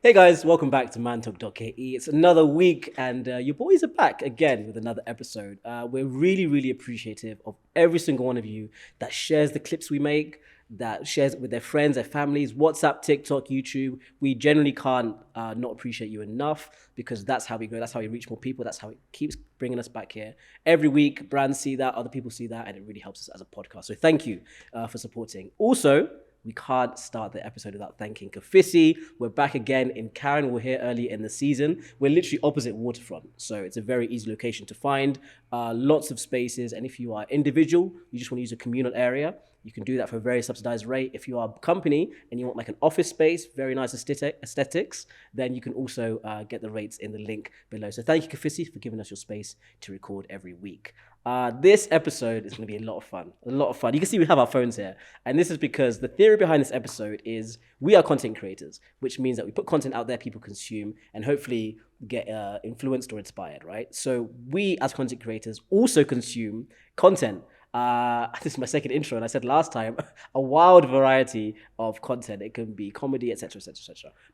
Hey guys, welcome back to mantalk.ke. It's another week and your boys are back again with another episode. We're really appreciative of every single one of you that shares the clips we make, that shares it with their friends, their families, WhatsApp, TikTok, YouTube. We generally can't not appreciate you enough because that's how we grow. That's how we reach more people. That's how it keeps bringing us back here. Every week, brands see that, other people see that, and it really helps us as a podcast. So thank you for supporting. Also, we can't start the episode without thanking Kafisi. We're back again in Karen. We're here early in the season. We're literally opposite waterfront, so it's a very easy location to find. Lots of spaces, and if you are individual, you just want to use a communal area, you can do that for a very subsidized rate. If you are a company and you want like an office space, very nice aesthetics, then you can also get the rates in the link below. So thank you, Kafisi, for giving us your space to record every week. This episode is going to be a lot of fun. You can see we have our phones here. And this is because the theory behind this episode is we are content creators, which means that we put content out there people consume and hopefully get influenced or inspired, right? So we as content creators also consume content. This is my second intro, and I said last time, a wild variety of content. It can be comedy, etc.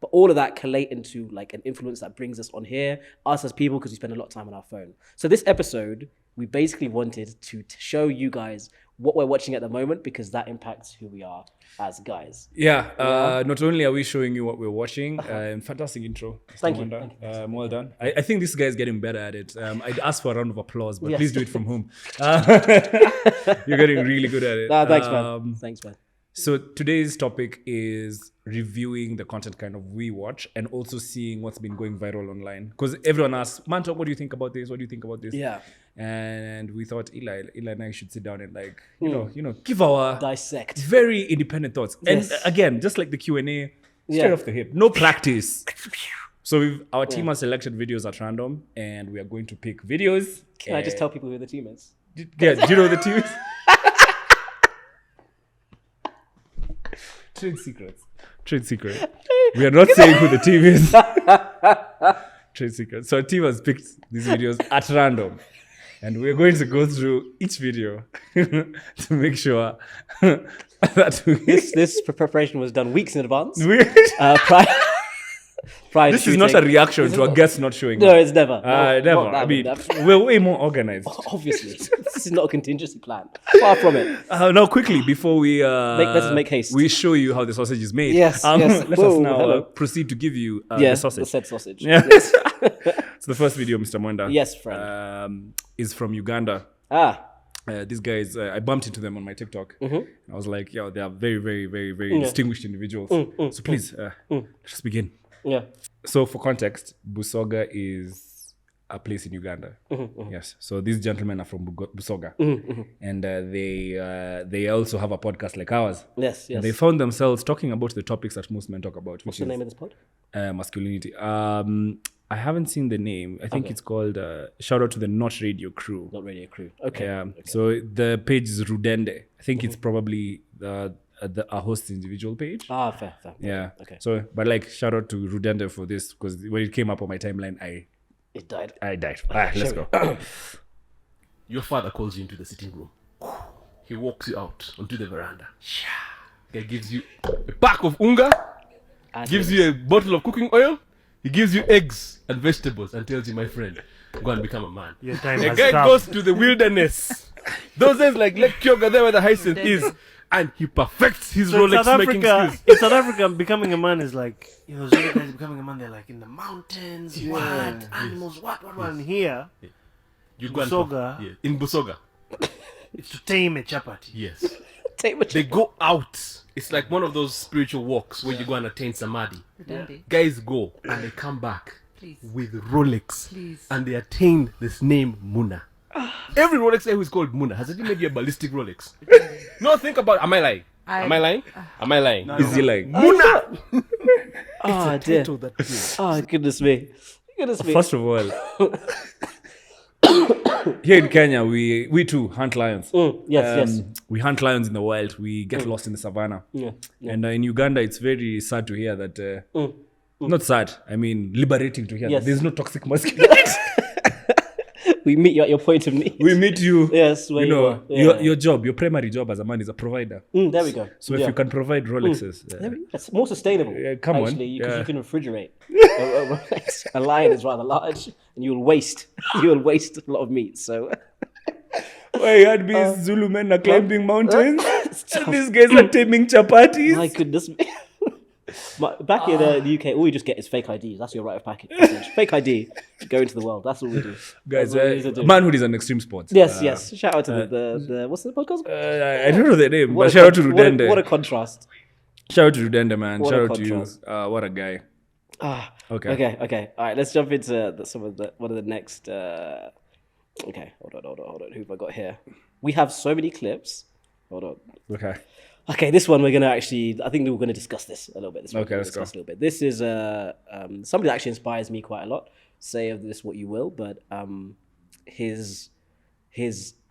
But all of that collate into like an influence that brings us on here, us as people, because we spend a lot of time on our phone. So this episode, we basically wanted to show you guys what we're watching at the moment because that impacts who we are as guys. Not only are we showing you what we're watching, fantastic intro. Thank you. Well done. I think this guy is getting better at it. I'd ask for a round of applause, but please do it from home. You're getting really good at it. Thanks, man. So today's topic is reviewing the content kind of we watch and also seeing what's been going viral online. Because everyone asks, Mantalk, what do you think about this? What do you think about this? Yeah. And we thought Eli and I should sit down and give our dissect very independent thoughts. Yes. And again, just like the Q&A, straight off the hip, no practice. So our team has selected videos at random and we are going to pick videos. Can I just tell people who the team is? Do you know who the team is? Trade secret. We are not saying who the team is. Trade secret. So our team has picked these videos at random. And we're going to go through each video to make sure that this preparation was done weeks in advance. This is not a reaction to a guest not showing up. No, it's never. Never. I mean, we're way more organized. Obviously. This is not a contingency plan. Far from it. Now, quickly, before we let's make haste. We show you how the sausage is made. Yes. Let us now proceed to give you the sausage. The said sausage. Yeah. Yes. So the first video, Mr. Mwenda. Yes, friend. Is from Uganda. These guys, I bumped into them on my TikTok. I was like, yo, they are very distinguished individuals. So please, let's begin. Yeah. So for context, Busoga is a place in Uganda. Yes. So these gentlemen are from Busoga. And they also have a podcast like ours. Yes. And they found themselves talking about the topics that most men talk about. What's the name of this pod? Masculinity. I haven't seen the name. I think it's called shout out to the Not Radio Crew. Not Radio Crew. Okay. Yeah. Okay. So the page is Rudende. I think it's probably a host's individual page. Fair. Yeah. Okay. So, but like, shout out to Rudende for this because when it came up on my timeline, it died. I died. Let's go. Your father calls you into the sitting room. He walks you out onto the veranda. He gives you a pack of unga, gives you a bottle of cooking oil, he gives you eggs and vegetables and tells you, my friend, go and become a man. Your time The has guy come. goes to the wilderness. Those days like Lake Kyoga, there where the Hyacinth is. And he perfects his So in Rolex South making Africa, skills. in South Africa, becoming a man is like, those other guys becoming a man, they're like in the mountains, animals, what. And here, You go and Busoga. in Busoga. it's to tame a chapati. Yes. Take what They go out. It's like one of those spiritual walks where you go and attain samadhi. Yeah. Guys go and they come back Please. with Rolex. Please. And they attain this name Muna. Every Rolex guy who is called Muna has already made you a ballistic Rolex. No, think about, am I lying? Am I lying? Is he like Muna! Oh, dear. Oh, goodness me. First of all, here in Kenya, we too hunt lions. Yes. We hunt lions in the wild. We get lost in the savannah. Yeah. And in Uganda, it's very sad to hear that. Not sad. I mean, liberating to hear Yes. that there's no toxic masculinity. We meet you at your point of need. We meet you. Yes, where You you know, are. Yeah. your job, your primary job as a man is a provider. There we go. So if you can provide Rolexes, It's more sustainable. come on. Actually, because Yeah. you can refrigerate. A lion is rather large, and you'll waste a lot of meat. So why you had these Zulu men are climbing mountains, and these guys are taming chapatis. my goodness. Back in the UK, all you just get is fake IDs. That's your rite of passage. Fake ID, go into the world. That's all we do. Guys, That's all we need to do. manhood is an extreme sport. Yes. Shout out to the what's the podcast? I don't know the name, but shout out to Rudende. What a contrast. Shout out to Rudende, man. What a Shout out to you. contrast. What a guy. Okay. All right, let's jump into one of the next. Okay, hold on. Who have I got here? We have so many clips. Hold on. Okay, this one we're gonna actually. I think we're gonna discuss this a little bit. Okay, let's go. A little bit. This is somebody that actually inspires me quite a lot. Say of this what you will, but his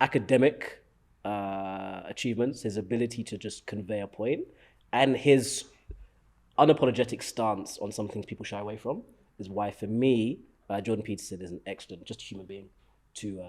academic achievements, his ability to just convey a point, and his unapologetic stance on some things people shy away from is why, for me, Jordan Peterson is an excellent, just human being to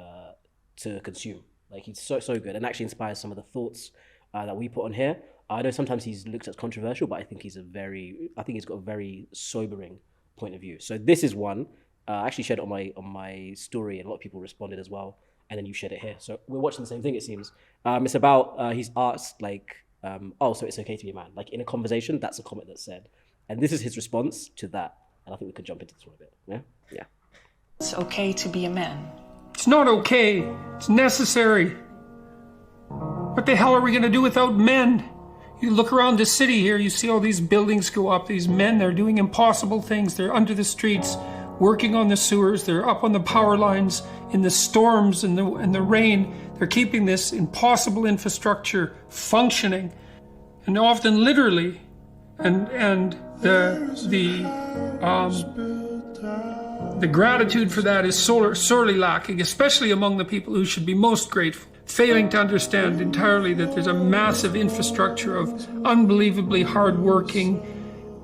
consume. Like, he's so good, and actually inspires some of the thoughts that we put on here. I know sometimes he's looked at as controversial, but I think he's got a very sobering point of view. So this is one. I actually shared it on my story, and a lot of people responded as well. And then you shared it here. So we're watching the same thing, it seems. It's about he's asked so it's okay to be a man. Like, in a conversation, that's a comment that's said, and this is his response to that. And I think we could jump into this one a bit. Yeah. It's okay to be a man. It's not okay. It's necessary. What the hell are we going to do without men? You look around the city here, you see all these buildings go up. These men, they're doing impossible things. They're under the streets, working on the sewers. They're up on the power lines in the storms and the rain. They're keeping this impossible infrastructure functioning, and often literally. And the gratitude for that is sorely lacking, especially among the people who should be most grateful, failing to understand entirely that there's a massive infrastructure of unbelievably hardworking,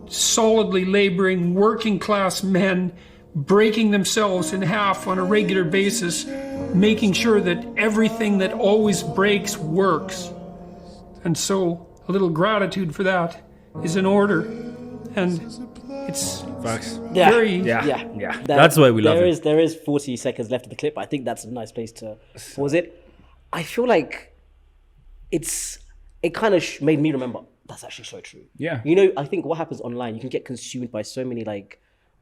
solidly laboring, working class men breaking themselves in half on a regular basis, making sure that everything that always breaks works. And so a little gratitude for that is in order. And it's Facts. very... Yeah. That's why we love it. There is 40 seconds left of the clip. I think that's a nice place to pause it. I feel like it kind of made me remember, that's actually so true. Yeah. You know, I think what happens online, you can get consumed by so many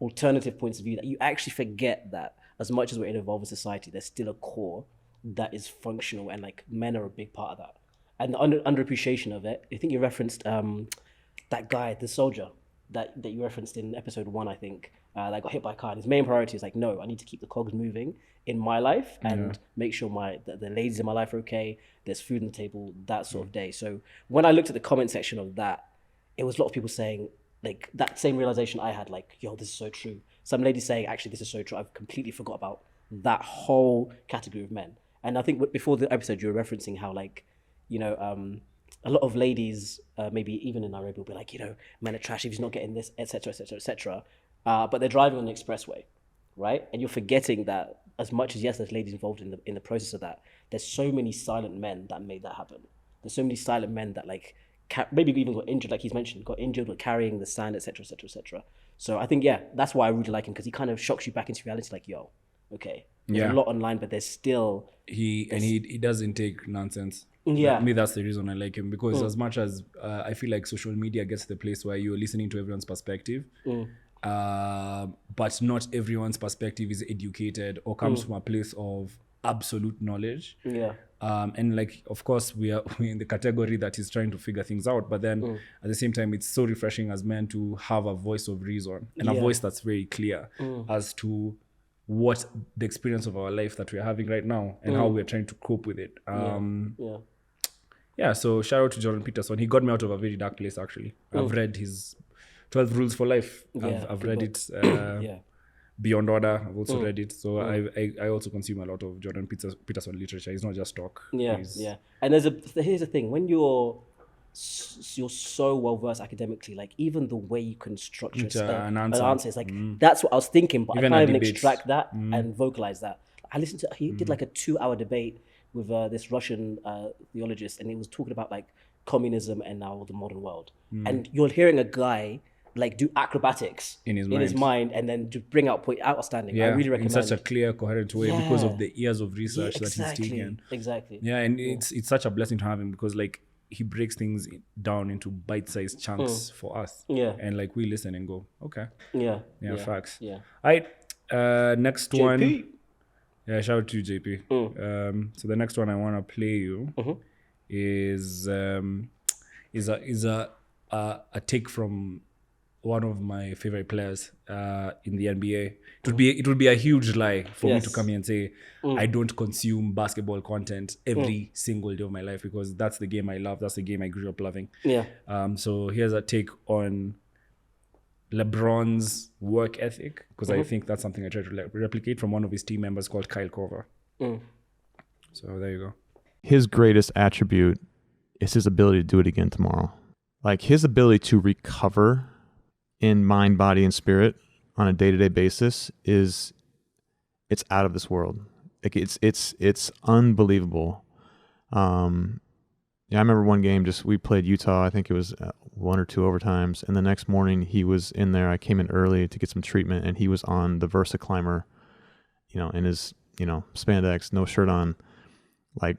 alternative points of view that you actually forget that as much as we're in an evolving society, there's still a core that is functional, and men are a big part of that. And the underappreciation of it, I think you referenced that guy, the soldier that you referenced in episode 1, I think, that got hit by a car. And his main priority is no, I need to keep the cogs moving in my life and make sure the ladies in my life are okay, there's food on the table, that sort of day. So when I looked at the comment section of that, it was a lot of people saying, that same realization I had, yo, this is so true. Some ladies saying, actually, this is so true. I've completely forgot about that whole category of men. And I think before the episode, you were referencing how, a lot of ladies, maybe even in Nairobi, will be like, men are trash if he's not getting this, etc., etc., etc. But they're driving on the expressway, right? And you're forgetting that as much as, yes, there's ladies involved in the process of that, there's so many silent men that made that happen. There's so many silent men that maybe even got injured, like he's mentioned, got injured with carrying the sand, etc., etc., etc. So I think, that's why I really like him, because he kind of shocks you back into reality, yo, okay, there's a lot online, but there's still... He doesn't take nonsense. Yeah. Me, that's the reason I like him, because as much as I feel like social media gets to the place where you're listening to everyone's perspective, but not everyone's perspective is educated or comes from a place of absolute knowledge. Yeah. And of course, we're in the category that is trying to figure things out. But then at the same time, it's so refreshing as men to have a voice of reason and a voice that's very clear as to what the experience of our life that we're having right now and how we're trying to cope with it. So shout out to Jordan Peterson. He got me out of a very dark place, actually. I've read his 12 Rules for Life. I've read it. Beyond Order, I've also read it. So I also consume a lot of Jordan Peterson literature. It's not just talk. And here's the thing. When you're so well versed academically, even the way you can structure an answer is that's what I was thinking, but even I can't even debates. extract that and vocalize that. I listened to, he did like a 2-hour debate with this Russian theologist, and he was talking about like communism and now the modern world. And you're hearing a guy like do acrobatics In his mind and then to bring out point outstanding. I really in recommend such a clear, coherent way because of the years of research that exactly, he's taken. Exactly. Yeah, and it's such a blessing to have him because like he breaks things down into bite-sized chunks for us. Yeah. And like we listen and go, okay. Yeah. Yeah, facts. Yeah. All right. Next JP. one. Yeah, shout out to you, JP. So the next one I want to play you is a take from one of my favorite players in the NBA. It would be a huge lie for me to come here and say I don't consume basketball content every single day of my life, because that's the game I love. That's the game I grew up loving. Yeah. So here's a take on LeBron's work ethic, because I think that's something I try to replicate from one of his team members called Kyle Korver. So there you go. His greatest attribute is his ability to do it again tomorrow. Like his ability to recover in mind, body, and spirit on a day-to-day basis it's out of this world. Like it's unbelievable. I remember one game we played Utah. I think it was 1 or 2 overtimes, and the next morning he was in there. I came in early to get some treatment, and he was on the Versa climber, in his spandex, no shirt on, like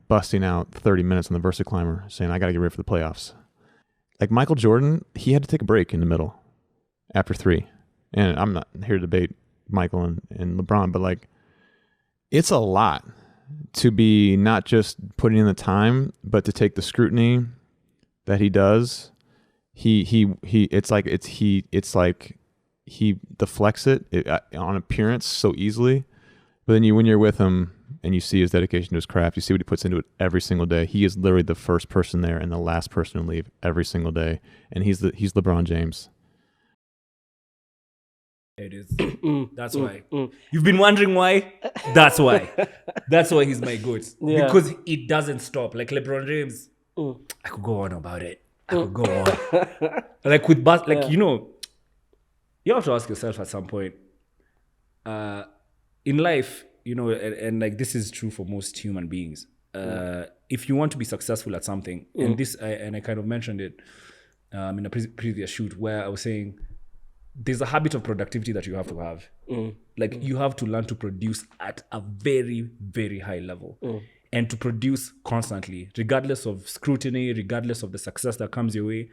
busting out 30 minutes on the Versa climber, saying I got to get ready for the playoffs. Like Michael Jordan, he had to take a break in the middle after 3. And I'm not here to debate Michael and LeBron, but like it's a lot to be not just putting in the time, but to take the scrutiny that he does. It's like he deflects it on appearance so easily. But then when you're with him and you see his dedication to his craft, you see what he puts into it every single day. He is literally the first person there and the last person to leave every single day. And he's LeBron James. It is. That's why. You've been wondering why? That's why. That's why he's my goat. Yeah. Because it doesn't stop. Like LeBron James, I could go on about it. I could go on. Like with you have to ask yourself at some point, in life, and like this is true for most human beings. If you want to be successful at something, and I kind of mentioned it in a previous shoot where I was saying, there's a habit of productivity that you have to have. Like you have to learn to produce at a very, very high level and to produce constantly, regardless of scrutiny, regardless of the success that comes your way.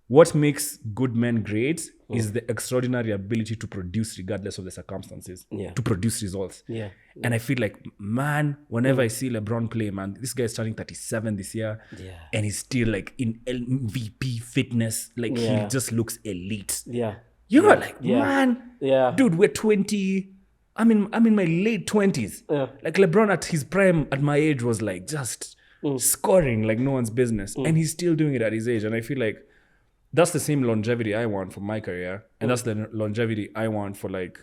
What makes good men great is the extraordinary ability to produce regardless of the circumstances, to produce results. And I feel like, man, whenever I see LeBron play, man, this guy's turning 37 this year, and he's still like in MVP fitness. Like he just looks elite. You're like, man, dude, we're 20. I'm in my late 20s. Like LeBron at his prime at my age was like just scoring like no one's business. And he's still doing it at his age. And I feel like that's the same longevity I want for my career. And that's the longevity I want for like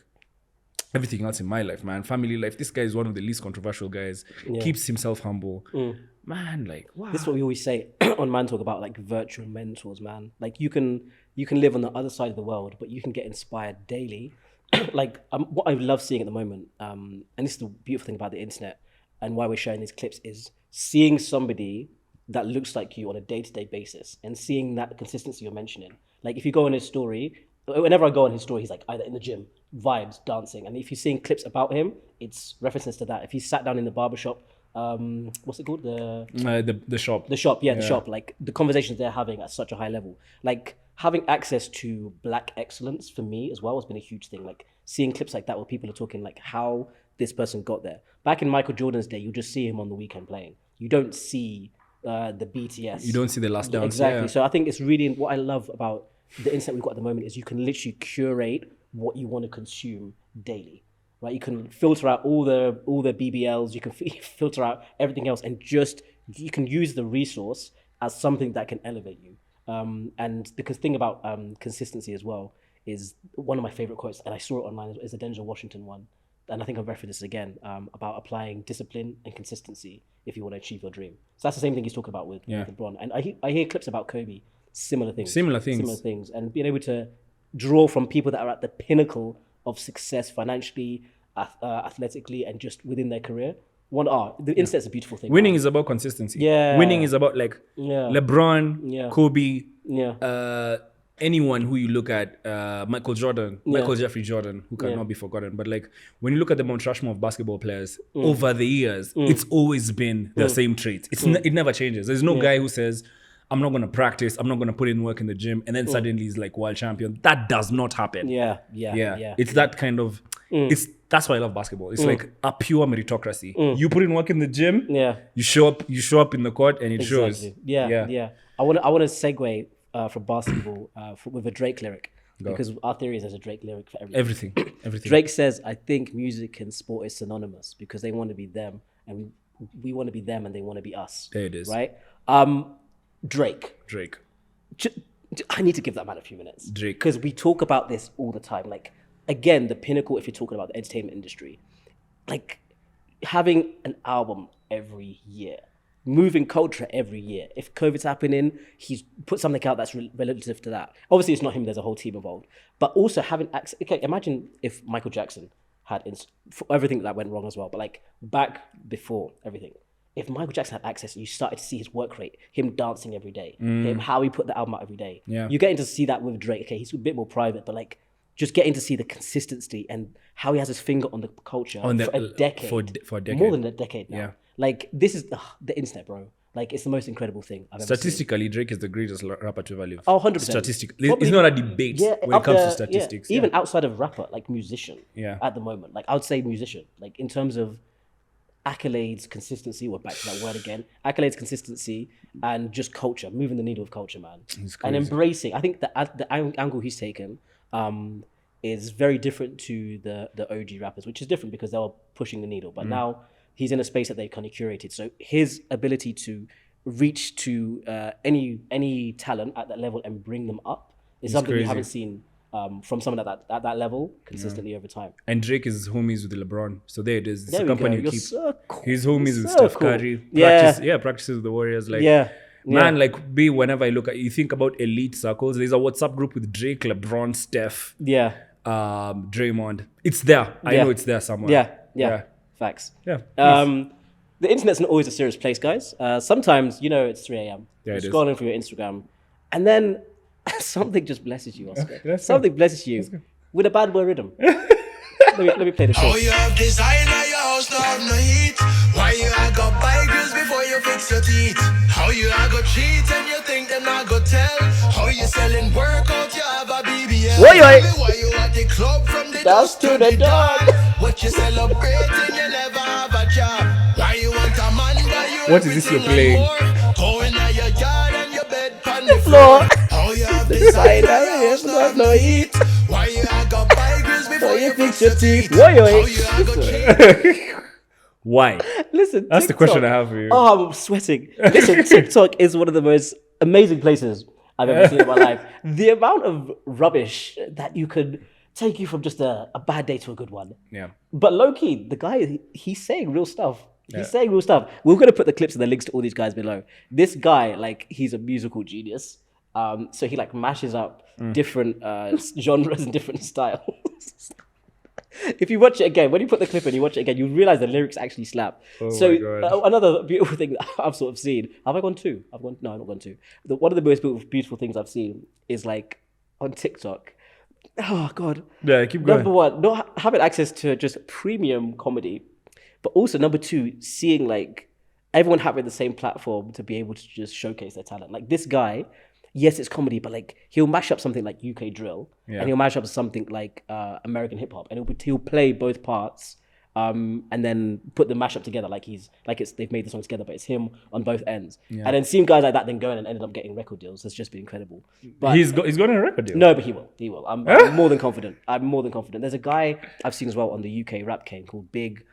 everything else in my life, man. Family life. This guy is one of the least controversial guys. Keeps himself humble. Man, like, wow. This is what we always say on Man Talk about like virtual mentors, man. Like you can live on the other side of the world, but you can get inspired daily. Like what I love seeing at the moment, and this is the beautiful thing about the internet and why we're sharing these clips, is seeing somebody that looks like you on a day-to-day basis and seeing that consistency you're mentioning. Like if you go on his story, whenever I go on his story, he's like either in the gym, vibes, dancing. And if you're seeing clips about him, it's references to that. If he sat down in the barbershop, what's it called? The shop. The shop, the shop. Like the conversations they're having at such a high level. Like having access to black excellence for me as well has been a huge thing. Like seeing clips like that where people are talking like how this person got there. Back in Michael Jordan's day, you just see him on the weekend playing. You don't see the BTS. You don't see the last dance. Exactly. So I think it's really what I love about the internet we've got at the moment is you can literally curate what you want to consume daily, right? You can filter out all the BBLs, you can filter out everything else, and just you can use the resource as something that can elevate you. And the thing about consistency as well is one of my favorite quotes, and I saw it online, is the Denzel Washington one. And I think I've referenced this again about applying discipline and consistency if you want to achieve your dream. So that's the same thing he's talking about with LeBron. And I hear clips about Kobe, similar things. And being able to draw from people that are at the pinnacle of success financially, athletically and just within their career. The internet's a beautiful thing. Winning man. is about consistency. Yeah. Winning is about like LeBron, Kobe, anyone who you look at, Michael Jeffrey Jordan, who cannot be forgotten. But like when you look at the Mount Rushmore of basketball players over the years, it's always been the same traits. It never changes. There's no guy who says, I'm not going to practice, I'm not going to put in work in the gym, and then suddenly he's like world champion. That does not happen. Yeah. It's that kind of, that's why I love basketball. It's like a pure meritocracy. You put in work in the gym, you show up in the court, and it shows. Yeah. I want to segue from basketball with a Drake lyric. Because our theory is there's a Drake lyric for everything. Everything. Drake says, I think music and sport is synonymous because they want to be them and we want to be them and they want to be us. There it is. Right? Drake. I need to give that man a few minutes. Drake. Because we talk about this all the time. Like, again, the pinnacle, if you're talking about the entertainment industry, like having an album every year, moving culture every year. If COVID's happening, he's put something out that's relative to that. Obviously, it's not him, there's a whole team involved. But also having access. Okay, imagine if Michael Jackson had for everything that went wrong as well, but like back before everything. If Michael Jackson had access, you started to see his work rate, him dancing every day, how he put the album out every day. Yeah. You're getting to see that with Drake. Okay, he's a bit more private, but like just getting to see the consistency and how he has his finger on the culture for a decade. For a decade. More than a decade now. Yeah. Like, this is the internet, bro. Like, it's the most incredible thing I've ever seen. Statistically, Drake is the greatest rapper to ever live. Oh, 100%. Statistically. It's not a debate when it comes to statistics. Even outside of rapper, like musician Yeah. at the moment. Like, I would say musician. Like, in terms of accolades, consistency, we're back to that word again. Accolades, consistency, and just culture, moving the needle of culture, man. And embracing. I think the angle he's taken is very different to the OG rappers, which is different because they were pushing the needle. But now he's in a space that they've kind of curated. So his ability to reach to any talent at that level and bring them up is something we haven't seen from someone at that level consistently over time. And Drake is homies with LeBron. So there it is. It's There a we company go. you You're keep. so cool. He's homies You're with so Steph cool. Curry. Yeah. Practices with the Warriors. Like, Yeah. man, like whenever I look at, you think about elite circles, there's a WhatsApp group with Drake, LeBron, Steph, Yeah. Draymond. It's there. I know it's there somewhere. Yeah. Facts. Yeah. The internet's not always a serious place, guys. Sometimes, it's 3 a.m. Yeah, it You're is. scrolling through your Instagram, and then something just blesses you, Oscar. let's Something blesses you with a bad boy rhythm. let me play the Oh, shit. you have designer, your house don't have no heat. Why you I got buy girls before you fix your teeth? How you I go cheat and you think them not go tell? How you selling workout, you have a BBL? Why you at the club from the Dust to the dawn. What you celebrating, you never have a job. Why you want a man that you What is this you're everything and playing? more? Going at your yard and your bed on the Floor. How you have designer, your house don't have no heat. Why you I got buy girls before you fix your teeth? Why How you I go cheat? Why? Listen, That's the TikTok. question I have for you. Oh, I'm sweating. Listen, TikTok is one of the most amazing places I've ever seen in my life. The amount of rubbish that you could take you from just a bad day to a good one. Yeah. But low key, the guy, he's saying real stuff. He's saying real stuff. We're going to put the clips and the links to all these guys below. This guy, like, he's a musical genius. So he like mashes up different genres and different styles. If you watch it again, when you put the clip in, you watch it again, you realize the lyrics actually slap. So my God. another beautiful thing that I've sort of seen. Have I gone two? No, I've not gone two. One of the most beautiful things I've seen is like on TikTok. Oh God. Yeah, keep going. Number one, not having access to just premium comedy, but also number two, seeing like everyone having the same platform to be able to just showcase their talent. Like this guy, yes, it's comedy, but like he'll mash up something like UK drill, and he'll mash up something like American hip hop, and he'll play both parts, and then put the mashup together they've made the song together, but it's him on both ends. And then seeing guys like that then going and ended up getting record deals has just been incredible. But He's got a record deal. no, but he will. I'm more than confident. There's a guy I've seen as well on the UK rap game called Big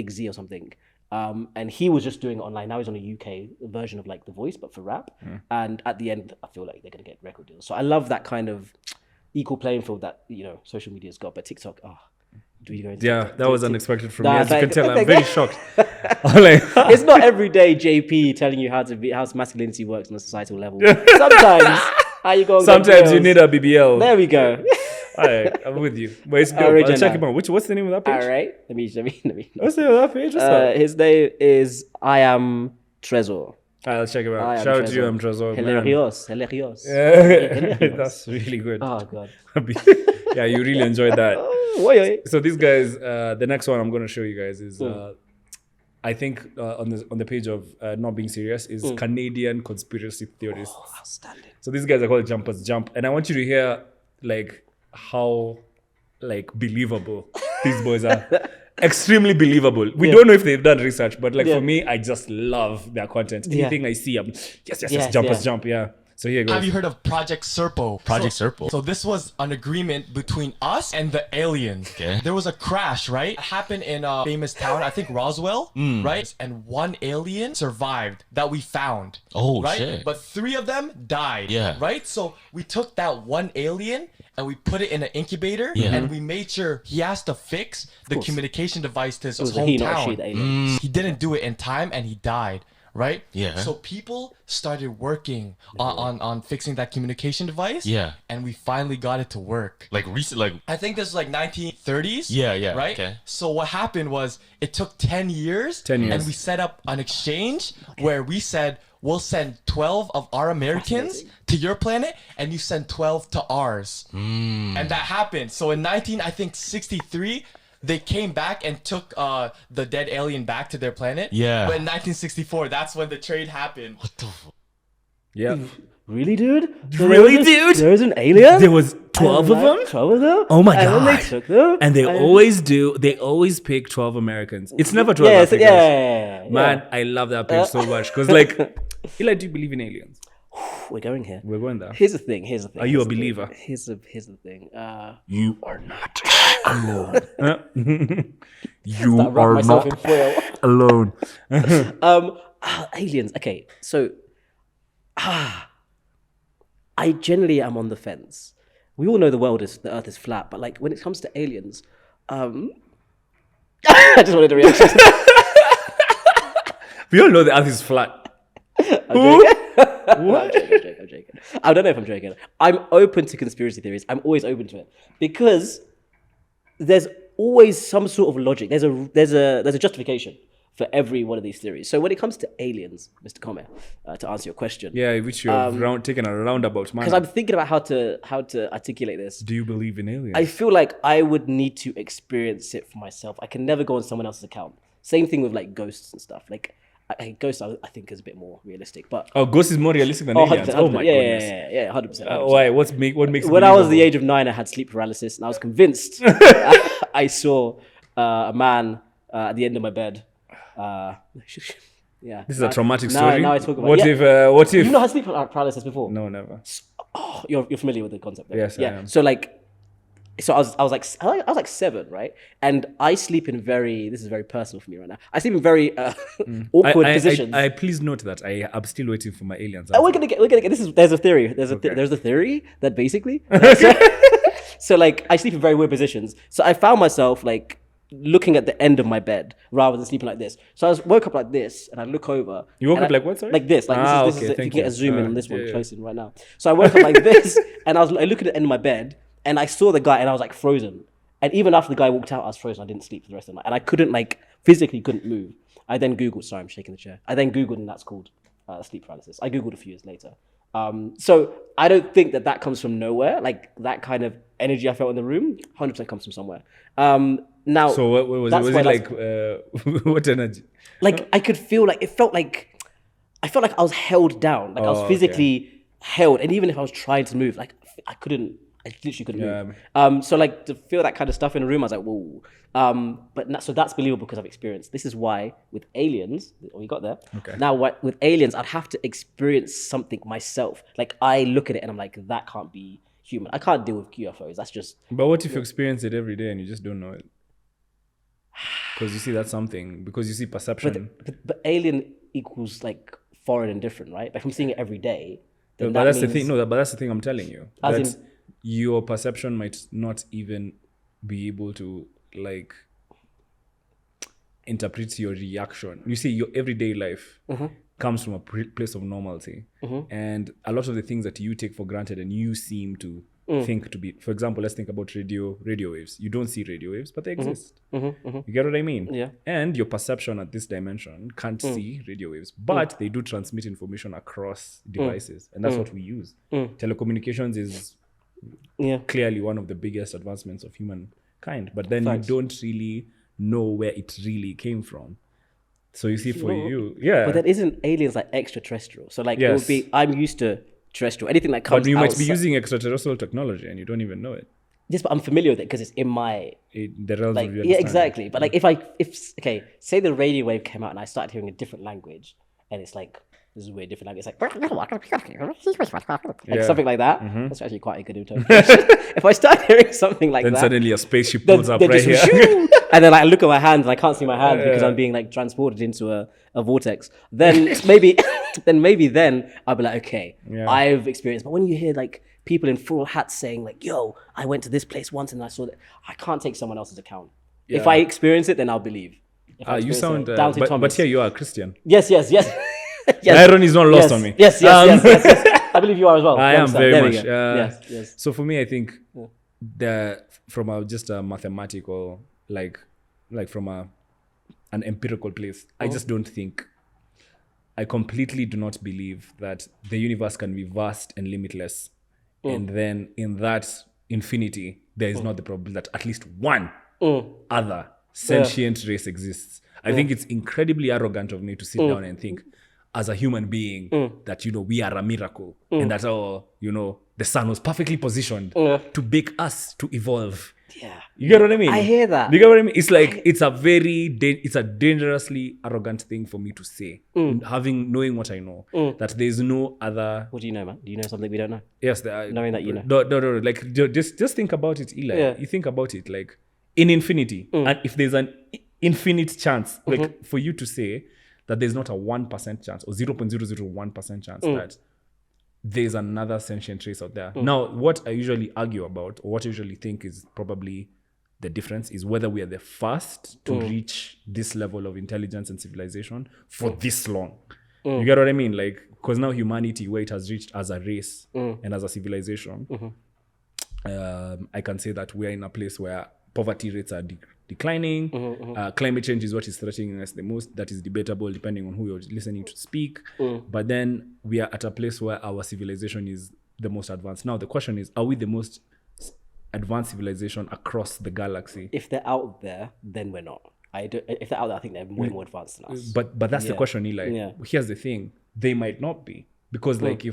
Z or something. And he was just doing it online. Now he's on a UK version of like The Voice, but for rap. And at the end, I feel like they're going to get record deals. So I love that kind of equal playing field that, social media's got. But TikTok, do you go into Yeah, TikTok? that was unexpected from Nah, me. As you can thank- tell, I'm thank- very shocked. I'm like, It's not every day JP telling you how masculinity works on a societal level. Sometimes, how you go? sometimes you need a BBL. There we go. All right, I'm with you. But it's dope. I'll Original. check him out. What's the name of that page? All right. Let me. What's the name of that page? What's that? His name is I Am Trezor. I'll check him I out. Am Shout out to you, Trezor. I'm Trezor. man. Hilarious. That's really good. Oh god. Yeah, you really enjoyed that. Wait. So these guys, the next one I'm going to show you guys is, I think on the page of Not Being Serious is Canadian conspiracy theorists. Outstanding. So these guys are called Jumpers Jump, and I want you to hear like how like believable these boys are. Extremely believable. We don't know if they've done research, but like for me, I just love their content. Anything I see, I'm yes, Jumpers Jump. Yeah. So here goes. Have you heard of Project Serpo? Serpo. So this was an agreement between us and the aliens. Okay. There was a crash, right? It happened in a famous town, I think Roswell, right? And one alien survived that we found. Oh, right? shit. But 3 of them died. Yeah. Right? So we took that one alien and we put it in an incubator and we made sure he has to fix the communication device to his It was a he, not a she, hometown. the alien. He didn't do it in time and he died. Right? Yeah. So people started working on fixing that communication device. Yeah. And we finally got it to work. Like recent, like I think this was like 1930s. yeah. Right? Okay. So what happened was it took 10 years. 10 years. And we set up an exchange where we said, we'll send 12 of our Americans to your planet and you send 12 to ours. And that happened. So in 1963, they came back and took the dead alien back to their planet. Yeah. But in 1964, that's when the trade happened. What the Yeah. Really, dude? Really, dude? There's an alien? There was 12 of them? 12 of them? Oh my and god! then they took them? And they always do. They always pick 12 Americans. It's never 12 Africans. Yeah. Man, I love that page so much because, like, Eli, do you believe in aliens? We're going here. We're going there. Here's the thing. Are you a believer? Here's the thing. You are not alone. You Wrap are myself in not foil. alone. Aliens. Okay, so I generally am on the fence. We all know the Earth is flat, but like when it comes to aliens, I just wanted a reaction. We all know the Earth is flat. What? I'm joking. I don't know if I'm joking. I'm open to conspiracy theories. I'm always open to it because there's always some sort of logic. There's a justification for every one of these theories. So when it comes to aliens, Mr. Kome, to answer your question, Yeah, which you're taking a roundabout manner. because I'm thinking about how to articulate this. Do you believe in aliens? I feel like I would need to experience it for myself. I can never go on someone else's account. Same thing with like ghosts and stuff. Like ghosts, I think is a bit more realistic. But Ghost is more realistic than aliens. 100%, Oh my goodness. yeah, 100%. Why? What makes it When I was the believable? age of 9, I had sleep paralysis, and I was convinced I saw a man at the end of my bed. Yeah. This is a traumatic story. Now I talk about What yeah. if? What if? You not had sleep paralysis before? No, never. Oh, you're familiar with the concept. Right? Yes, I yeah. am. So like, I was like 7, right? And I sleep in this is very personal for me right now. I sleep in very awkward positions. I please note that I'm still waiting for my aliens. We're gonna get. There's a theory. There's a theory that basically. So like, I sleep in very weird positions. So I found myself like looking at the end of my bed rather than sleeping like this. So I woke up like this, and I look over. You woke and up like what? Sorry. Like this. Like this is okay, if you thank can get you. a zoom in on this Yeah, one yeah. close in right now. So I woke up like this, and I looked at the end of my bed, and I saw the guy, and I was like frozen. And even after the guy walked out, I was frozen. I didn't sleep for the rest of the night, and I couldn't physically couldn't move. I then Googled. Sorry, I'm shaking the chair. I then Googled, and that's called sleep paralysis. I Googled a few years later. So I don't think that comes from nowhere. Like that kind of energy I felt in the room, 100% comes from somewhere. Now, So what was it? that's Was why it that's- like what energy? like I could feel like I felt like I was held down. Like I was Oh, physically held, and even if I was trying to move, like I literally couldn't move. So like to feel that kind of stuff in a room, I was like, whoa. So that's believable because I've experienced. This is why with aliens, we got there. Okay. Now with aliens, I'd have to experience something myself. Like I look at it and I'm like, that can't be human. I can't deal with UFOs. That's just. But what if you experience it every day and you just don't know it? Because you see that's something. Because you see perception. But alien equals like foreign and different, right? Like if I'm seeing it every day. Then But that's the means- thing. No, but that's the thing I'm telling you. As That in- your perception might not even be able to like interpret your reaction. You see, your everyday life comes from a place of normalcy, and a lot of the things that you take for granted and you seem to think to be. For example, let's think about radio waves. You don't see radio waves, but they exist. You get what I mean? Yeah. And your perception at this dimension can't see radio waves, but they do transmit information across devices, and that's what we use. Telecommunications is clearly one of the biggest advancements of humankind, but then you don't really know where it really came from. So you see, But then isn't aliens like extraterrestrial? So like it would be, I'm used to terrestrial. Anything that comes. But you might be outside- using extraterrestrial technology and you don't even know it. Yes, but I'm familiar with it because it's in my The realms like of your yeah, understanding. exactly. But like if okay, say the radio wave came out and I started hearing a different language, and it's like this is a weird different language. It's like something like that. That's actually quite a good interpretation. If I start hearing something like Then that, suddenly a spaceship then- pulls up then right just here. shoo, and then like, I look at my hands and I can't see my hands because I'm being like transported into a vortex. Then maybe then I'll be like, okay, I've experienced. But when you hear like people in full hats saying like, yo, I went to this place once and I saw that, I can't take someone else's account. If I experience it, then I'll believe. If I You experience sound, it, down to but Thomas. here you are a Christian. Yes. The irony is not lost on me. Yes. I believe you are as well. I You am understand. very There we much. go. Yes. So for me, I think from just a mathematical, like from an empirical place, I just don't think. I completely do not believe that the universe can be vast and limitless, and then in that infinity, there is not the probability that at least one other sentient race exists. I think it's incredibly arrogant of me to sit down and think, as a human being, that we are a miracle, and that the sun was perfectly positioned to bake us to evolve. Yeah. You get what I mean? I hear that. You get what I mean? It's like it's a dangerously arrogant thing for me to say, knowing what I know, that there is no other. What do you know, man? Do you know something we don't know? Yes, there are, Knowing that you know. No. Like just think about it, Eli. Yeah. You think about it, like in infinity, and if there's an infinite chance, like for you to say that there's not a 1% chance or 0.001% chance that there's another sentient race out there. Now, what I usually argue about, or what I usually think is probably the difference, is whether we are the first to reach this level of intelligence and civilization for this long. You get what I mean? Like, because now humanity, where it has reached as a race and as a civilization, I can say that we're in a place where poverty rates are declining. Climate change is what is threatening us the most. That is debatable depending on who you're listening to speak. But then we are at a place where our civilization is the most advanced. Now the question is, are we the most advanced civilization across the galaxy? If they're out there, then we're not. If they're out there, I think they're way more advanced than us. But that's the question, Eli. Yeah. Here's the thing: they might not be, because like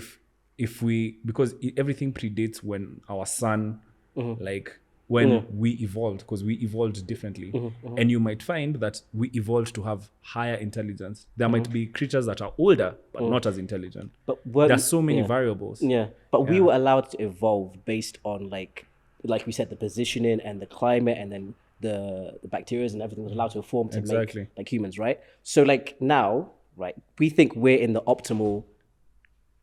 because everything predates when our sun, like when we evolved, because we evolved differently, and you might find that we evolved to have higher intelligence. There might be creatures that are older but not as intelligent. But there's so many variables. Yeah, but we were allowed to evolve based on like we said, the positioning and the climate, and then the bacteria and everything was allowed to form to Exactly. make like humans, right? So like now, right, we think we're in the optimal.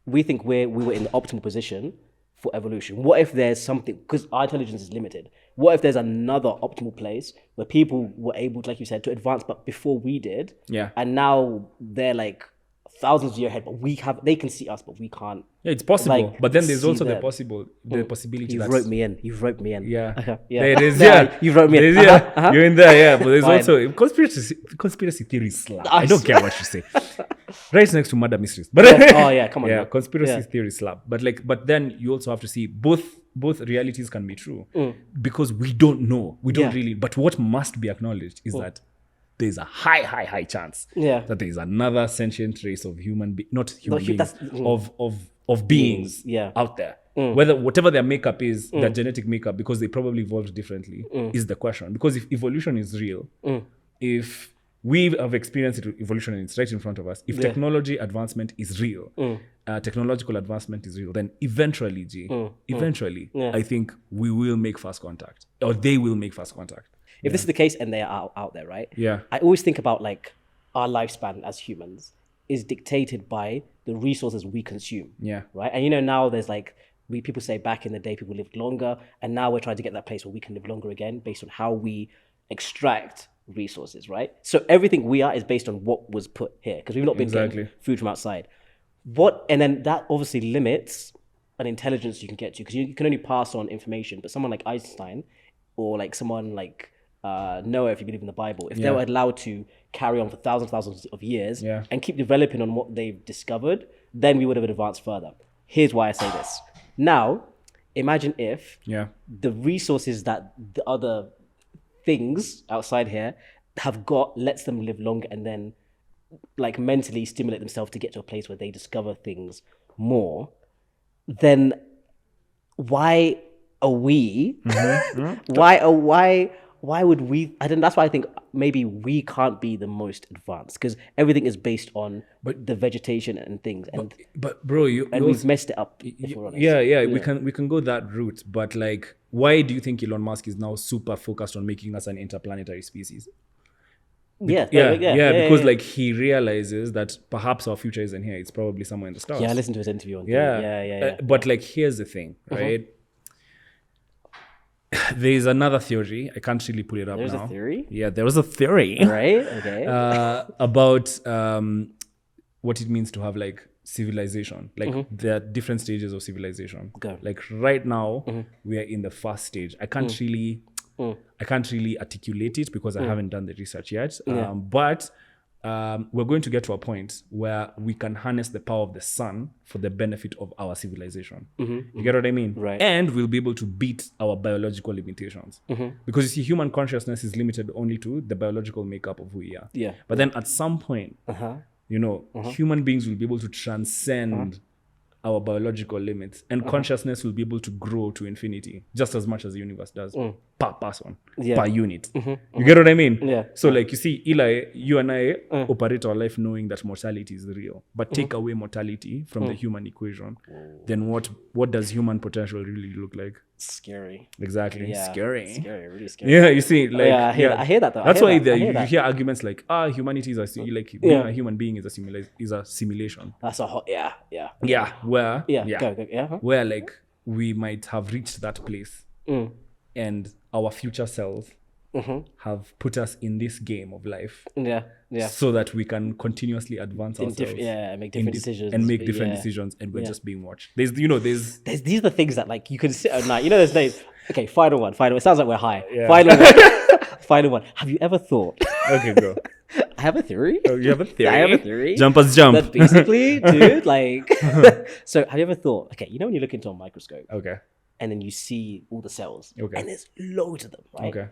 We think we were in the optimal position for evolution. What if there's something, because our intelligence is limited, what if there's another optimal place where people were able to, like you said, to advance, but before we did, and now they're like thousands of years ahead, but they can see us, but we can't. Yeah, it's possible. Like, but then there's see also the them. possibility. You've that's- roped me in. You've roped me in. Yeah. Yeah. There it is. Yeah, Yeah. you've wrote me in. There's- yeah. You're in there, yeah. But there's Fine. also conspiracy theory slap. I Nice. don't care what you say. Right next to murder mysteries. But Oh yeah, come on. yeah, man. conspiracy Yeah. theory slap. But then you also have to see both realities can be true, because we don't know. We don't Yeah. really. But what must be acknowledged is that there's a high chance that there is another sentient race of not human beings, that's- of beings yeah. out there. Whatever their makeup is, their genetic makeup, because they probably evolved differently, is the question. Because if evolution is real, if we have experienced evolution and it's right in front of us, if technology advancement is real, technological advancement is real, then eventually, I think we will make fast contact, or they will make fast contact. If this is the case and they are out there, right? Yeah. I always think about like our lifespan as humans is dictated by the resources we consume. Yeah. Right. And now there's like people say back in the day people lived longer, and now we're trying to get that place where we can live longer again based on how we extract resources, right? So everything we are is based on what was put here, because we've not been getting food from outside. And then that obviously limits an intelligence you can get to, because you can only pass on information. But someone like Einstein, or like someone like Noah, if you believe in the Bible, if they were allowed to carry on for thousands of years and keep developing on what they've discovered, then we would have advanced further. Here's why I say this. Now, imagine if the resources that the other things outside here have got lets them live longer, and then like mentally stimulate themselves to get to a place where they discover things more. Then why are we? Why would we? I don't. That's why I think maybe we can't be the most advanced, because everything is based on the vegetation and things. But bro, we've messed it up. If we're honest. Yeah. We can go that route. But like, why do you think Elon Musk is now super focused on making us an interplanetary species? Because like he realizes that perhaps our future isn't here; it's probably somewhere in the stars. Yeah, I listened to his interview on But like, here's the thing, right? There is another theory. I can't really put it up now. There's a theory? Yeah, there was a theory. Right, okay. About what it means to have like civilization. Like there are different stages of civilization. Okay. Like right now, we are in the first stage. I can't really articulate it because I haven't done the research yet. But we're going to get to a point where we can harness the power of the sun for the benefit of our civilization. You get what I mean? Right. And we'll be able to beat our biological limitations. Because you see, human consciousness is limited only to the biological makeup of who we are. Yeah. But then at some point, you know, human beings will be able to transcend our biological limits, and consciousness will be able to grow to infinity just as much as the universe does per person, per unit. You get what I mean? Yeah. So like, you see, Eli, you and I operate our life knowing that mortality is real, but take away mortality from the human equation, then what does human potential really look like? Scary. Exactly. Yeah. Scary, really scary. Yeah, you see, like, I hear that though. That's why you that. hear arguments like, humanity is being a human being is a simulation. That's a hot. Yeah. Where like we might have reached that place, and our future selves have put us in this game of life, so that we can continuously advance ourselves, make different decisions, and we're just being watched. These are the things that like you can sit at night. You know, there's days. Okay, final one. It sounds like we're high. Yeah. Final one. Have you ever thought? Okay, go. I have a theory. Oh, you have a theory? I have a theory. Jumpers jump. That basically, dude, like... So, have you ever thought... Okay, you know when you look into a microscope... Okay. And then you see all the cells... Okay. And there's loads of them, right? Okay.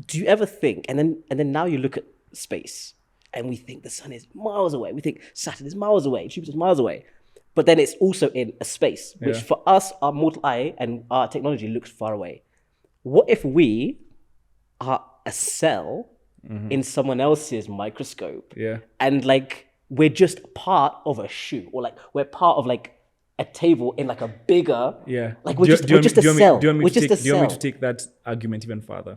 Do you ever think... And then now you look at space... And we think the sun is miles away. We think Saturn is miles away. Jupiter's miles away. But then it's also in a space... Which for us, our mortal eye and our technology looks far away. What if we are a cell... in someone else's microscope, and like we're just part of a shoe, or like we're part of like a table in like a bigger, like we're just a cell. Do you want me to take that argument even further?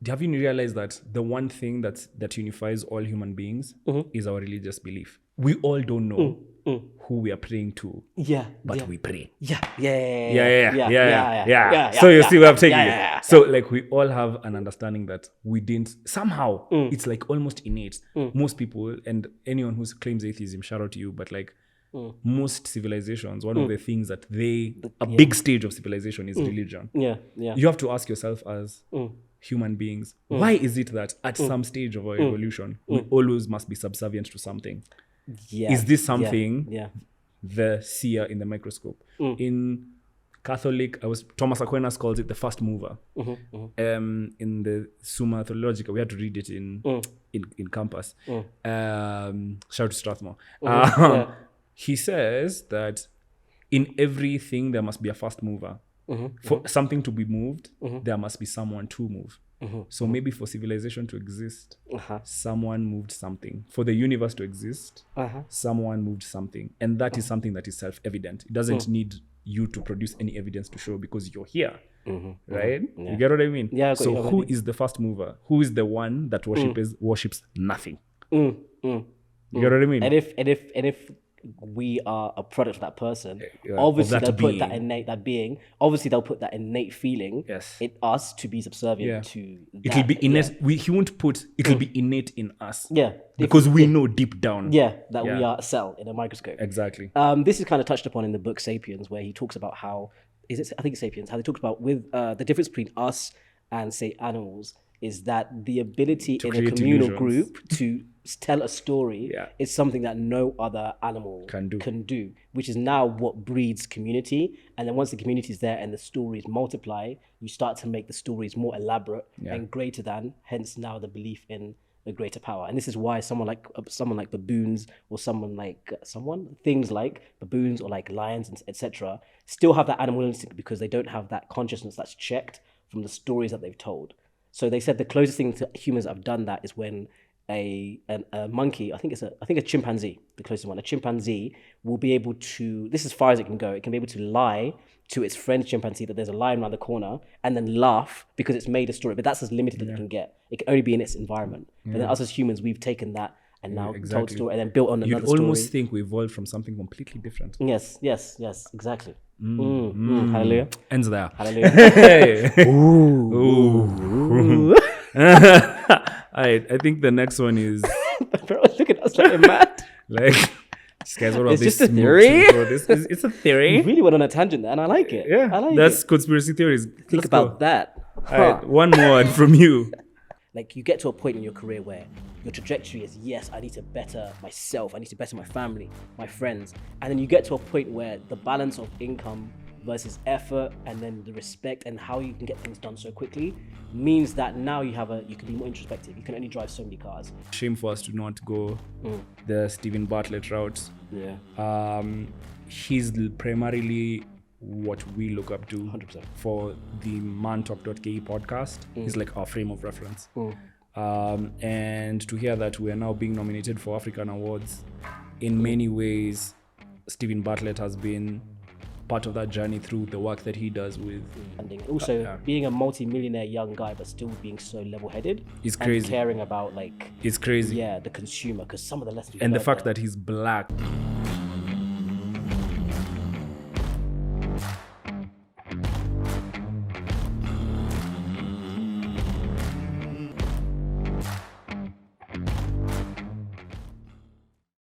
Have you realized that the one thing that unifies all human beings is our religious belief? We all don't know who we are praying to, but we pray. Yeah. So you see where I'm taking it. So like we all have an understanding that we didn't somehow. It's like almost innate. Most people and anyone who claims atheism, shout out to you. But like most civilizations, one of the things that a big stage of civilization is religion. You have to ask yourself as human beings, why is it that at some stage of our evolution we always must be subservient to something? Is this something the seer in the microscope? In Catholic, Thomas Aquinas calls it the first mover. In the Summa Theologica, we had to read it in campus. Shout out to Strathmore. He says that in everything there must be a first mover. For something to be moved, there must be someone to move. So maybe for civilization to exist, someone moved something. For the universe to exist, someone moved something. And that is something that is self-evident. It doesn't need you to produce any evidence to show because you're here. Right? You get what I mean? Yeah. So who is the first mover? Who is the one that worships nothing? You get what I mean? And if we are a product of that person. Yeah, Obviously, of that they'll put being. being. Obviously, they'll put that innate feeling Yes. in us to be subservient Yeah. to. It'll that. be innate. He won't put. It'll be innate in us. Yeah. Because we know deep down. Yeah, that we are a cell in a microscope. Exactly. This is kind of touched upon in the book *Sapiens*, where he talks about how I think it's *Sapiens*, how they talk about with the difference between us and say animals is that the ability in a create communal illusions. group to tell a story Yeah. is something that no other animal Can do. which is now what breeds community. And then once the community is there and the stories multiply, you start to make the stories more elaborate and greater than, hence now the belief in a greater power. And this is why someone like baboons or things like baboons or like lions, etc., still have that animal instinct because they don't have that consciousness that's checked from the stories that they've told. So they said the closest thing to humans that have done that is when a monkey, I think a chimpanzee, the closest one, a chimpanzee will be able to, this is as far as it can go, it can be able to lie to its friend chimpanzee that there's a lion around the corner and then laugh because it's made a story, but that's as limited as it can get. It can only be in its environment. But then us as humans, we've taken that and now told story and then built on another story. You'd almost think we evolved from something completely different. Yes, exactly. Hallelujah. Ends there. Hallelujah. I think the next one is Bro, look at us like we're mad. like this guy's what It's this just a theory. It's a theory. You really went on a tangent there and I like it. Yeah, I like that's it. conspiracy theories. Think about that. All right, one more from you. Like you get to a point in your career where your trajectory is, yes, I need to better myself, I need to better my family, my friends. And then you get to a point where the balance of income versus effort and then the respect and how you can get things done so quickly means that now you can be more introspective. You can only drive so many cars. Shame for us to not go the Stephen Bartlett route. Yeah. He's primarily what we look up to 100%. for the mantalk.ke podcast. He's like our frame of reference. And to hear that we are now being nominated for African awards, in many ways, Stephen Bartlett has been part of that journey through the work that he does with. And also, being a multi-millionaire young guy, but still being so level-headed. It's and crazy. caring about like, It's crazy. yeah, the consumer, because some of the lessons. And the fact that he's black.